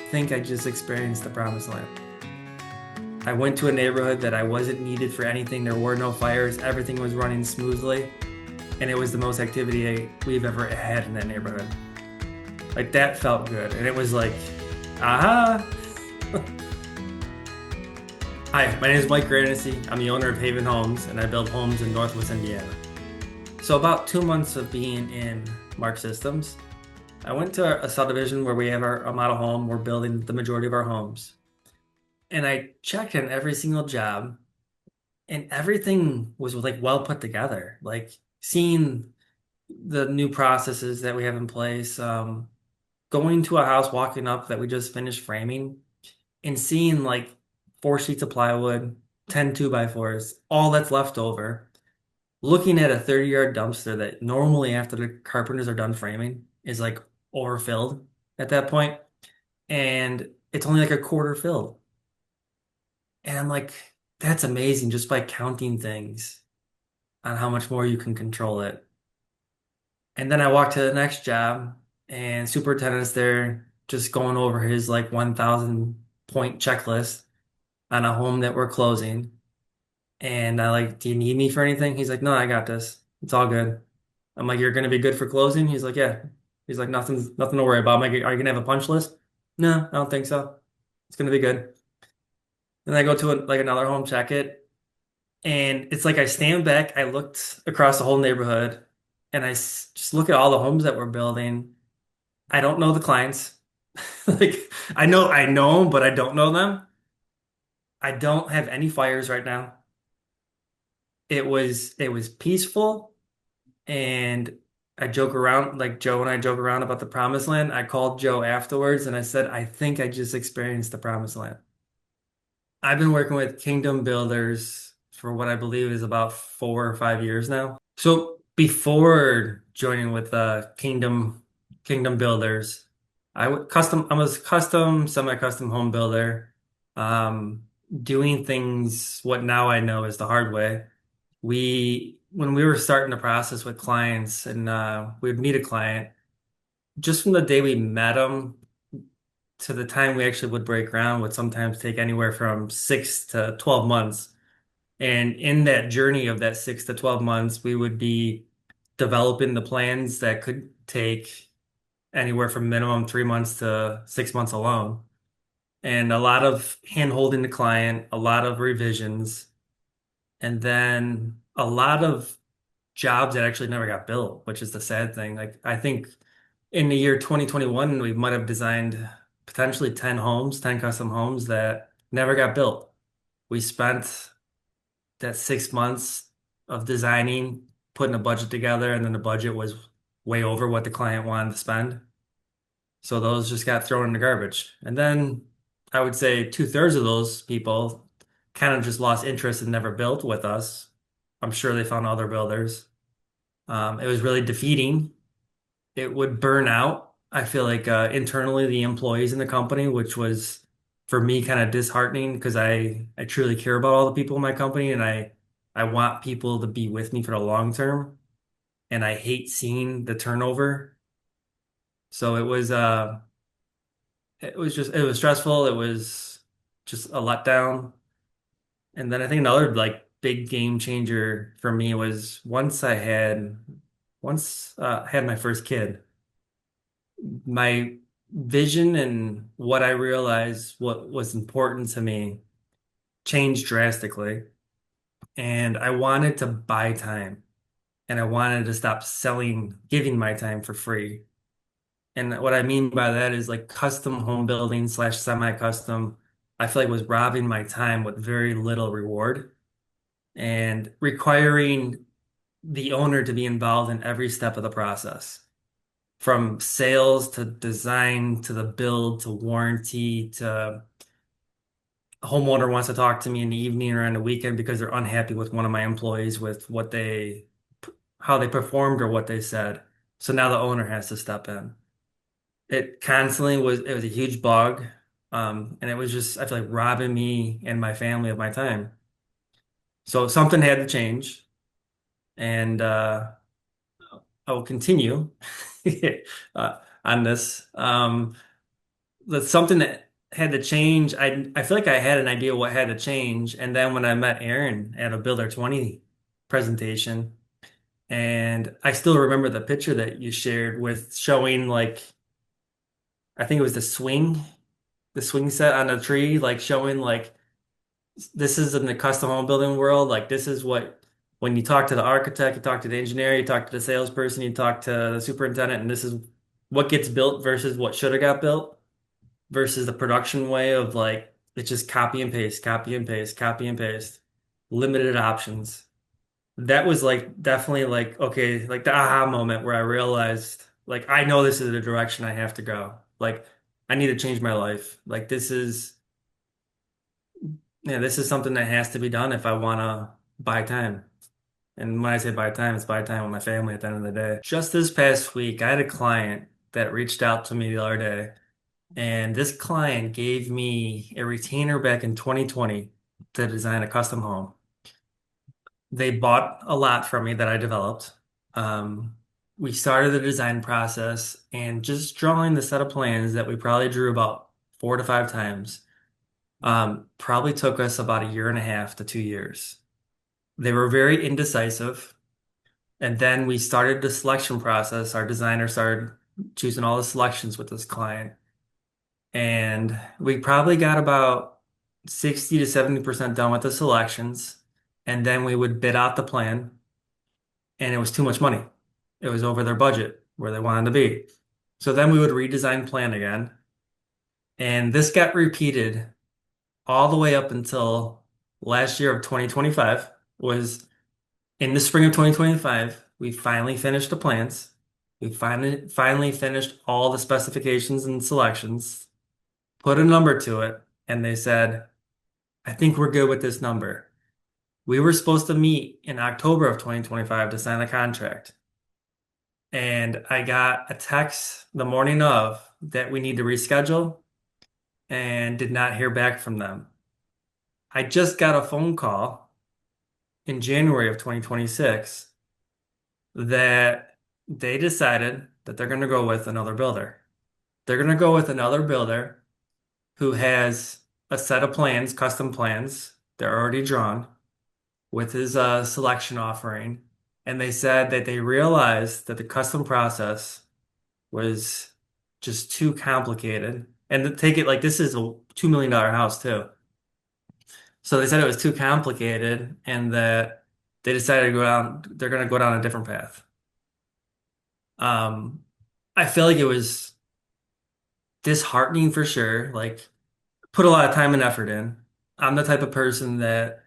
think I just experienced the promised land. I went to a neighborhood that I wasn't needed for anything. There were no fires. Everything was running smoothly. And it was the most activity we've ever had in that neighborhood. Like that felt good. And it was like, aha. Hi, my name is Mike Granissi. I'm the owner of Haven Homes, and I build homes in Northwest Indiana. So about 2 months of being in Mark Systems, I went to a subdivision where we have a model home. We're building the majority of our homes. And I checked in every single job, and everything was like well put together. Like seeing the new processes that we have in place, going to a house, walking up that we just finished framing, and seeing like 4 sheets of plywood, 10 2x4s, all that's left over. Looking at a 30-yard dumpster that normally after the carpenters are done framing is like overfilled at that point, and it's only like a quarter filled. And I'm like, that's amazing just by counting things on how much more you can control it. And then I walked to the next job, and superintendent's there just going over his like 1,000 point checklist on a home that we're closing. And I like, do you need me for anything? He's like, no, I got this. It's all good. I'm like, you're gonna be good for closing? He's like, yeah. He's like, nothing to worry about. I'm like, are you gonna have a punch list? No, I don't think so. It's gonna be good. Then I go to like another home, check it, and it's like I stand back, I looked across the whole neighborhood, and just look at all the homes that we're building. I don't know the clients. Like I know 'em, but I don't know them. I don't have any fires right now. It was peaceful. And I joke around, like Joe and I joke around about the promised land. I called Joe afterwards and I said, I think I just experienced the promised land. I've been working with Kingdom Builders for what I believe is about 4 or 5 years now. So before joining with Kingdom Builders, I was custom, semi-custom home builder, um, doing things what now I know is the hard way. When we were starting the process with clients and we'd meet a client, just from the day we met them to the time we actually would break ground would sometimes take anywhere from 6 to 12 months. And in that journey of that 6 to 12 months, we would be developing the plans that could take anywhere from minimum 3 months to 6 months alone. And a lot of hand holding the client, a lot of revisions, and then a lot of jobs that actually never got built, which is the sad thing. Like I think in the year 2021, we might have designed potentially 10 homes, 10 custom homes that never got built. We spent that 6 months of designing, putting a budget together, and then the budget was way over what the client wanted to spend. So those just got thrown in the garbage. And then I would say 2/3 of those people kind of just lost interest and never built with us. I'm sure they found other builders. It was really defeating. It would burn out. I feel like internally the employees in the company, which was for me kind of disheartening because I truly care about all the people in my company and I want people to be with me for the long term. And I hate seeing the turnover. So it was stressful. It was just a letdown. And then I think another like big game changer for me was once had my first kid, my vision and what I realized what was important to me changed drastically. And I wanted to buy time and I wanted to stop giving my time for free. And what I mean by that is like custom home building slash semi-custom, I feel like was robbing my time with very little reward and requiring the owner to be involved in every step of the process, from sales to design to the build to warranty to a homeowner wants to talk to me in the evening or on the weekend because they're unhappy with one of my employees with how they performed or what they said. So now the owner has to step in. It was a huge bug. And it was just, I feel like robbing me and my family of my time. So something had to change. And I will continue on this. that's something that had to change. I feel like I had an idea what had to change, and then when I met Aaron at a Builder 20 presentation, and I still remember the picture that you shared with showing like I think it was the swing set on a tree, like showing like this is in the custom home building world. Like this is what when you talk to the architect, you talk to the engineer, you talk to the salesperson, you talk to the superintendent, and this is what gets built versus what should have got built versus the production way of like it's just copy and paste, copy and paste, copy and paste, limited options. That was like definitely like okay, like the aha moment where I realized like I know this is the direction I have to go. Like I need to change my life. Like this is yeah, this is something that has to be done if I want to buy time. And when I say buy time, it's buy time with my family at the end of the day. Just this past week, I had a client that reached out to me the other day, and this client gave me a retainer back in 2020 to design a custom home. They bought a lot from me that I developed. Um, we started the design process and just drawing the set of plans that we probably drew about 4 to 5 times. Probably took us about a year and a half to 2 years. They were very indecisive. And then we started the selection process. Our designer started choosing all the selections with this client. And we probably got about 60 to 70% done with the selections. And then we would bid out the plan, and it was too much money. It was over their budget where they wanted to be. So then we would redesign plan again. And this got repeated all the way up until last year of 2025 was in the spring of 2025, we finally finished the plans. We finally finished all the specifications and selections, put a number to it, and they said, I think we're good with this number. We were supposed to meet in October of 2025 to sign the contract. And I got a text the morning of that we need to reschedule and did not hear back from them. I just got a phone call in January of 2026 that they decided that they're going to go with another builder. They're going to go with another builder who has a set of plans, custom plans. They're already drawn with his selection offering. And they said that they realized that the custom process was just too complicated. And to take it like this is a $2 million house too. So they said it was too complicated and that they decided to go down, they're going to go down a different path. Um, I feel like it was disheartening for sure. Like, put a lot of time and effort in. I'm the type of person that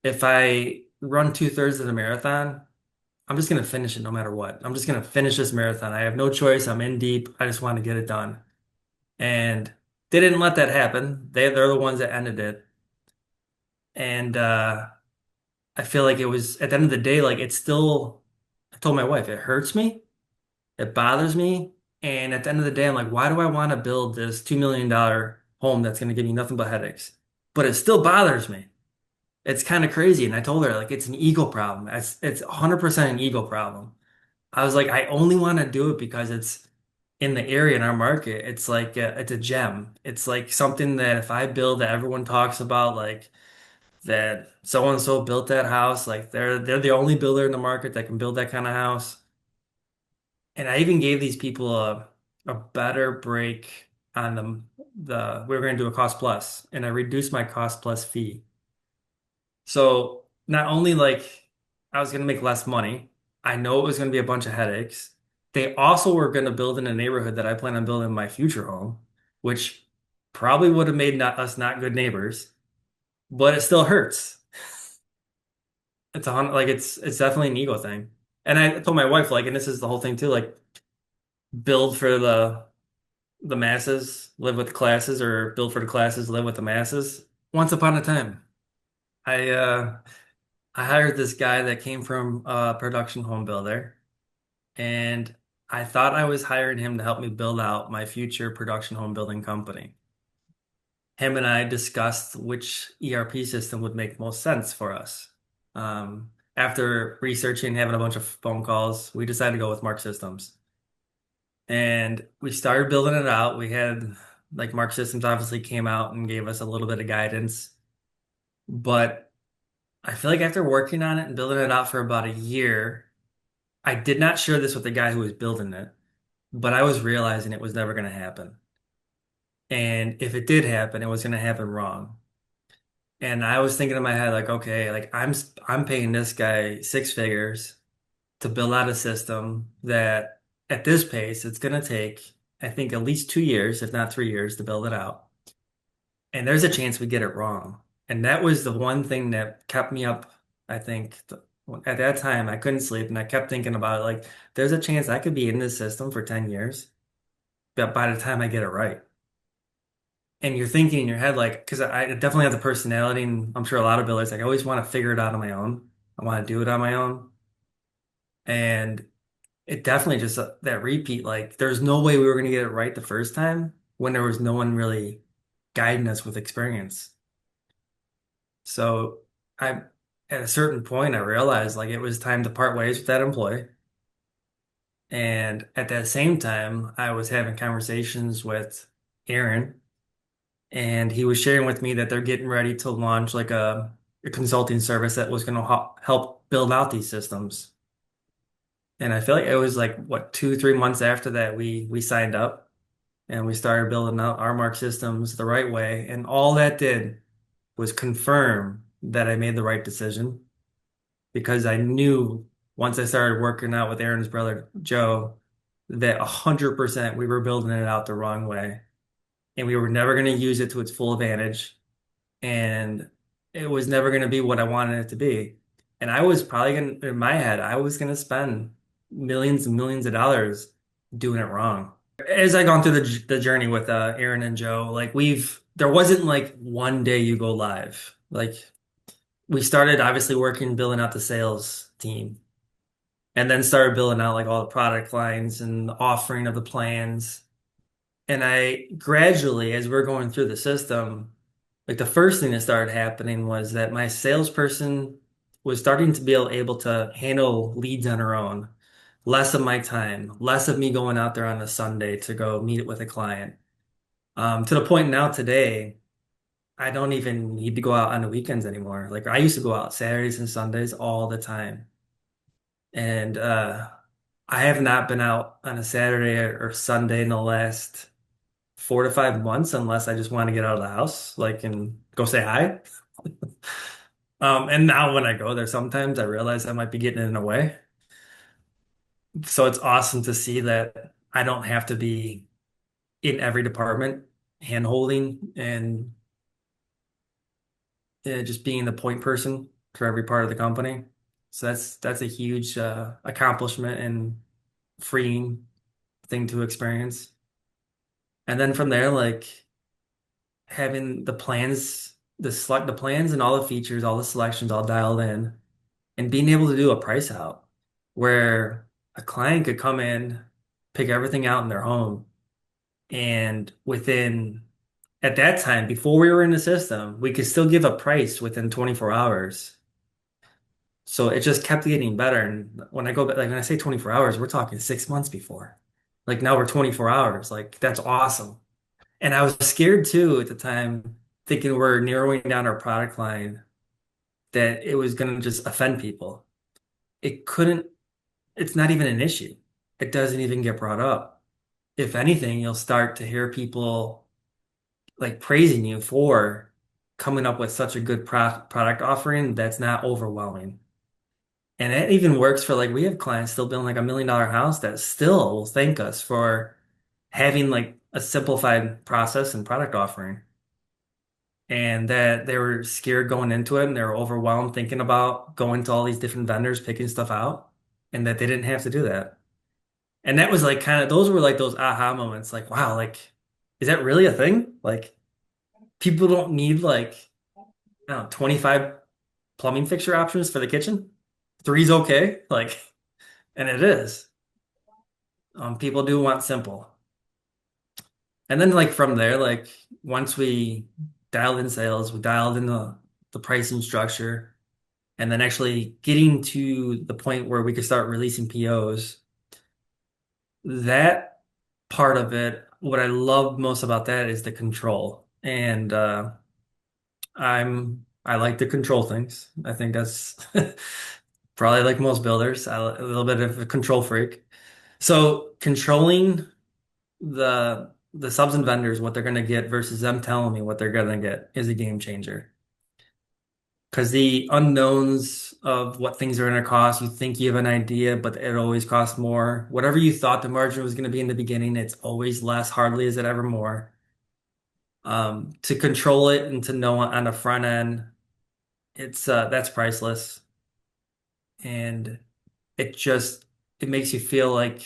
if I run 2/3 of the marathon, I'm just gonna finish it no matter what. I'm just gonna finish this marathon. I have no choice. I'm in deep. I just want to get it done. And they didn't let that happen. They're the ones that ended it. And I feel like it was at the end of the day, like it's still. I told my wife it hurts me. It bothers me. And at the end of the day, I'm like, why do I want to build this $2 million home that's going to give me nothing but headaches? But it still bothers me. It's kind of crazy. And I told her, like, it's an ego problem. It's 100% an ego problem. I was like, I only want to do it because it's in the area in our market. It's like, it's a gem. It's like something that if I build that everyone talks about, like, that so and so built that house, like, they're the only builder in the market that can build that kind of house. And I even gave these people a better break on the we were going to do a cost plus, and I reduced my cost plus fee. So not only like I was going to make less money, I know it was going to be a bunch of headaches. They also were going to build in a neighborhood that I plan on building my future home, which probably would have made us not good neighbors, but it still hurts. Like it's definitely an ego thing. And I told my wife like, and this is the whole thing too, like build for the masses, live with the classes, or build for the classes, live with the masses. Once upon a time, I uh I hired this guy that came from a production home builder, and I thought I was hiring him to help me build out my future production home building company. Him and I discussed which ERP system would make most sense for us. After researching, having a bunch of phone calls, we decided to go with Mark Systems. And we started building it out. We had Like Mark Systems obviously came out and gave us a little bit of guidance, but I feel like after working on it and building it out for about a year, I did not share this with the guy who was building it, but I was realizing it was never going to happen. And if it did happen, it was going to happen wrong. And I was thinking in my head, like, okay, like I'm paying this guy six figures to build out a system that at this pace, it's going to take, I think, at least 2 years, if not 3 years, to build it out. And there's a chance we get it wrong. And that was the one thing that kept me up. I think at that time I couldn't sleep and I kept thinking about it. Like, there's a chance I could be in this system for 10 years, but by the time I get it right. And you're thinking in your head, like, because I definitely have the personality, and I'm sure a lot of builders, like, I always want to figure it out on my own. I want to do it on my own. And it definitely just that repeat, like, there's no way we were going to get it right the first time when there was no one really guiding us with experience. So I, at a certain point, I realized like it was time to part ways with that employee. And at that same time, I was having conversations with Aaron, and he was sharing with me that they're getting ready to launch like a consulting service that was going to help build out these systems. And I feel like it was like what 2, 3 months after that we signed up and we started building out our mark systems the right way. And all that did was confirm that I made the right decision because I knew once I started working out with Aaron's brother Joe that 100% we were building it out the wrong way and we were never going to use it to its full advantage and it was never going to be what I wanted it to be. And I was probably going to, in my head, I was going to spend millions and millions of dollars doing it wrong. As I gone through the journey with Aaron and Joe, like there wasn't like one day you go live. Like we started obviously working, building out the sales team, and then started building out like all the product lines and the offering of the plans. And I gradually, as we're going through the system, like the first thing that started happening was that my salesperson was starting to be able to handle leads on her own. Less of my time, less of me going out there on a Sunday to go meet with a client. To the point now today, I don't even need to go out on the weekends anymore. Like I used to go out Saturdays and Sundays all the time. And I have not been out on a Saturday or Sunday in the last 4 to 5 months unless I just want to get out of the house, like and go say hi. And now when I go there, sometimes I realize I might be getting in the way. So it's awesome to see that I don't have to be in every department hand holding and just being the point person for every part of the company. So that's a huge accomplishment and freeing thing to experience. And then from there, like having the plans, the plans and all the features, all the selections all dialed in, and being able to do a price out where a client could come in, pick everything out in their home, and within at that time, before we were in the system, we could still give a price within 24 hours. So it just kept getting better. And when I go back, like when I say 24 hours, we're talking 6 months before. Like now we're 24 hours. Like that's awesome. And I was scared too at the time, thinking we're narrowing down our product line, that it was going to just offend people. It couldn't, it's not even an issue. It doesn't even get brought up. If anything, you'll start to hear people like praising you for coming up with such a good product offering that's not overwhelming. And it even works for like we have clients still building like $1 million house that still will thank us for having like a simplified process and product offering. And that they were scared going into it and they were overwhelmed thinking about going to all these different vendors, picking stuff out, and that they didn't have to do that. And that was like kind of those were like those aha moments, like, wow, like, is that really a thing? Like people don't need like, I don't know, 25 plumbing fixture options for the kitchen. Three's okay. Like, and it is. People do want simple. And then like from there, like once we dialed in sales, we dialed in the pricing structure, and then actually getting to the point where we could start releasing POs, that part of it, what I love most about that is the control. And I like to control things. I think that's probably like most builders, a little bit of a control freak. So controlling the subs and vendors, what they're going to get versus them telling me what they're going to get is a game changer. Because the unknowns of what things are going to cost, you think you have an idea, but it always costs more. Whatever you thought the margin was going to be in the beginning, it's always less. Hardly is it ever more. To control it and to know on the front end, it's that's priceless, and it just it makes you feel like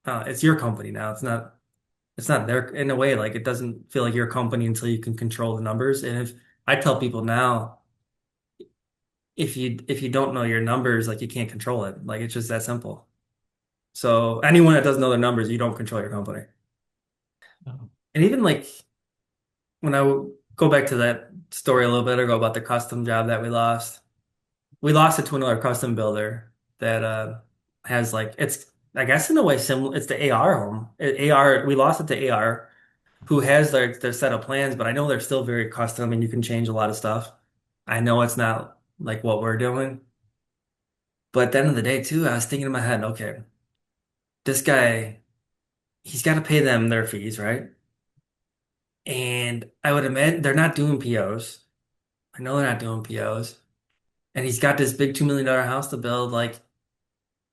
it's your company now. It's not their in a way like it doesn't feel like your company until you can control the numbers. And if I tell people now, if you don't know your numbers, like you can't control it. Like it's just that simple. So anyone that doesn't know their numbers, you don't control your company. Oh. And even like when go back to that story a little bit ago about the custom job that we lost it to another custom builder that has like it's I guess in a way similar. It's the AR home. AR we lost it to AR, who has their set of plans, but I know they're still very custom and you can change a lot of stuff. I know it's not like what we're doing, but at the end of the day too, I was thinking in my head, okay, this guy, he's got to pay them their fees, right? And I would imagine they're not doing POs. I know they're not doing POs. And he's got this big $2 million house to build. Like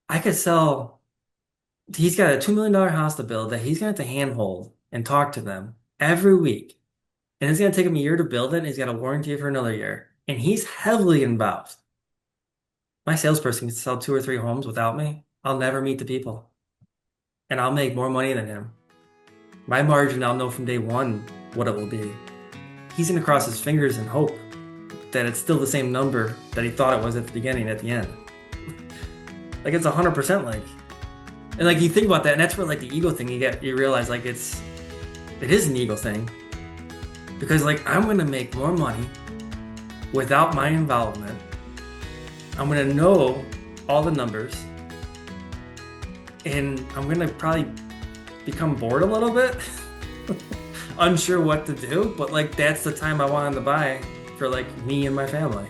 I could sell, he's got a $2 million house to build that he's gonna have to handhold and talk to them every week. And it's gonna take him a year to build it, and he's got a warranty for another year. And he's heavily involved. My salesperson can sell 2 or 3 homes without me. I'll never meet the people. And I'll make more money than him. My margin, I'll know from day one what it will be. He's gonna cross his fingers and hope that it's still the same number that he thought it was at the beginning, at the end. Like it's 100% like, and like you think about that, and that's where like the ego thing you realize like it is an ego thing because like I'm gonna make more money without my involvement. I'm gonna know all the numbers, and I'm gonna probably become bored a little bit, unsure what to do. But like that's the time I wanted to buy for like me and my family.